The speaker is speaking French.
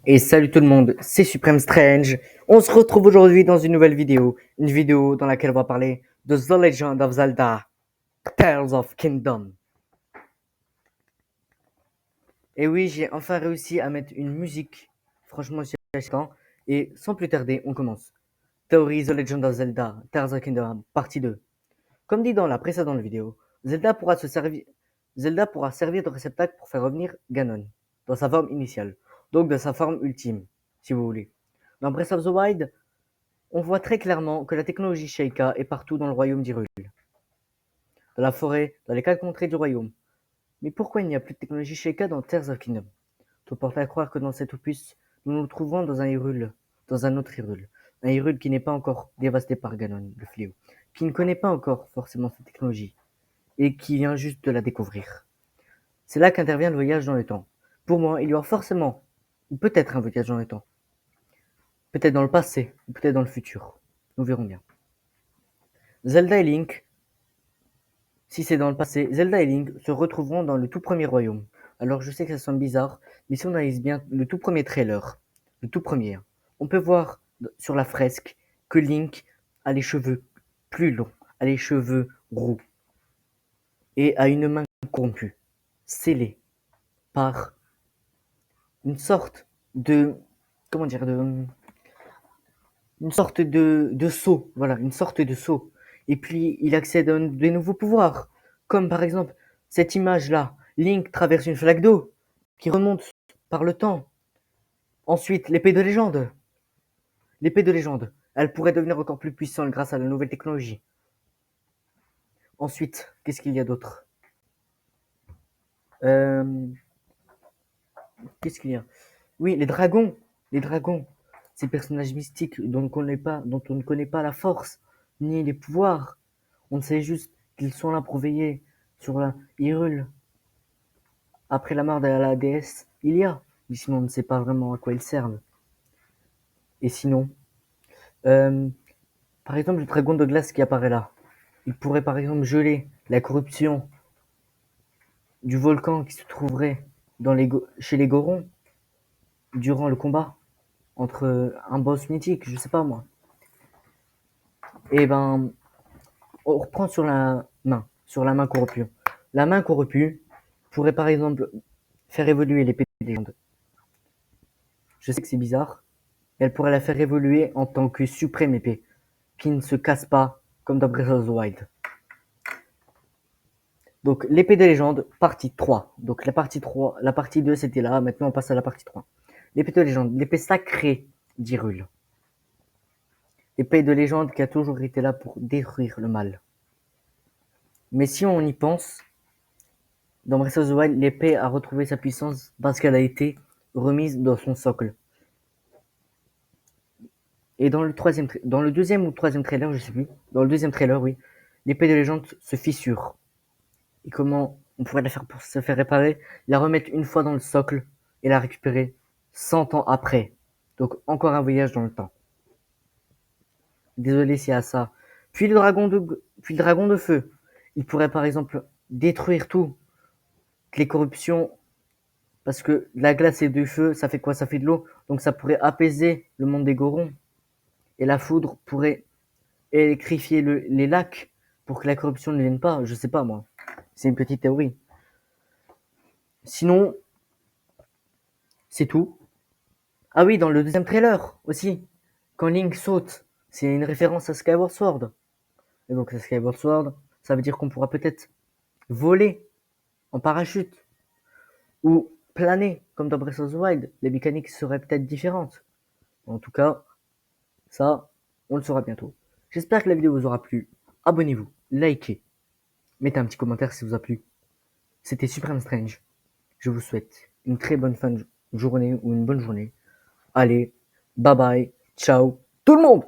Et salut tout le monde, c'est Supreme Strange. On se retrouve aujourd'hui dans une nouvelle vidéo. Une vidéo dans laquelle on va parler de The Legend of Zelda, Tears of Kingdom. Et oui, j'ai enfin réussi à mettre une musique. Franchement, c'est achetant. Et sans plus tarder, on commence. Theory The Legend of Zelda, Tears of Kingdom, partie 2. Comme dit dans la précédente vidéo, Zelda pourra servir de réceptacle pour faire revenir Ganon, dans sa forme initiale. Donc de sa forme ultime, si vous voulez. Dans Breath of the Wild, on voit très clairement que la technologie Sheikah est partout dans le royaume d'Hyrule, dans la forêt, dans les 4 contrées du royaume. Mais pourquoi il n'y a plus de technologie Sheikah dans Tears of Kingdom? Tout porte à croire que dans cette opus, nous nous trouvons dans un autre Hyrule. Un Hyrule qui n'est pas encore dévasté par Ganon, le fléau, qui ne connaît pas encore forcément cette technologie, et qui vient juste de la découvrir. C'est là qu'intervient le voyage dans le temps. Pour moi, il y aura forcément, ou peut-être un voyage dans le temps. Peut-être dans le passé, ou peut-être dans le futur. Nous verrons bien. Zelda et Link, si c'est dans le passé, Zelda et Link se retrouveront dans le tout premier royaume. Alors je sais que ça sonne bizarre, mais si on analyse bien le tout premier trailer, le tout premier, on peut voir sur la fresque que Link a les cheveux plus longs, a les cheveux roux, et a une main corrompue, scellée par une sorte de, comment dire, une sorte de sceau, voilà, une sorte de sceau. Et puis il accède à de nouveaux pouvoirs, comme par exemple cette image-là. Link traverse une flaque d'eau qui remonte par le temps. Ensuite, l'épée de légende. L'épée de légende, elle pourrait devenir encore plus puissante grâce à la nouvelle technologie. Ensuite, qu'est-ce qu'il y a d'autre? Qu'est-ce qu'il y a? Oui, les dragons. Les dragons, ces personnages mystiques dont on ne connaît pas la force ni les pouvoirs. On sait juste qu'ils sont là pour veiller sur la Hyrule. Après la mort de la déesse Ilia, mais sinon on ne sait pas vraiment à quoi ils servent. Et sinon, euh, par exemple, le dragon de glace qui apparaît là, il pourrait par exemple geler la corruption du volcan qui se trouverait chez les Gorons durant le combat entre un boss mythique, je sais pas moi. Et ben, on reprend sur la main corrompue. La main corrompue pourrait par exemple faire évoluer l'épée des légendes. Je sais que c'est bizarre, mais elle pourrait la faire évoluer en tant que suprême épée, qui ne se casse pas comme dans Breath of the Wild. Donc l'épée des légendes, partie 3. Donc la partie 2 c'était là, maintenant on passe à la partie 3. L'épée de légende, l'épée sacrée d'Hyrule. L'épée de légende qui a toujours été là pour détruire le mal. Mais si on y pense, dans Breath of the Wild, l'épée a retrouvé sa puissance parce qu'elle a été remise dans son socle. Et dans le deuxième ou troisième trailer, je sais plus, dans le deuxième trailer, oui, l'épée de légende se fissure. Et comment on pourrait la faire pour se faire réparer? La remettre une fois dans le socle et la récupérer 100 ans après. Donc encore un voyage dans le temps. Désolé s'il y a ça. Puis le dragon de feu. Il pourrait par exemple détruire tout. Les corruptions, parce que la glace et du feu, ça fait quoi? Ça fait de l'eau. Donc ça pourrait apaiser le monde des Gorons. Et la foudre pourrait électrifier les lacs pour que la corruption ne vienne pas. Je sais pas moi. C'est une petite théorie. Sinon, c'est tout. Ah oui, dans le deuxième trailer aussi, quand Link saute, c'est une référence à Skyward Sword. Et donc, Skyward Sword, ça veut dire qu'on pourra peut-être voler en parachute ou planer, comme dans Breath of the Wild. Les mécaniques seraient peut-être différentes. En tout cas, ça, on le saura bientôt. J'espère que la vidéo vous aura plu. Abonnez-vous, likez, mettez un petit commentaire si ça vous a plu. C'était Supreme Strange. Je vous souhaite une très bonne fin de journée ou une bonne journée. Allez, bye bye, ciao tout le monde!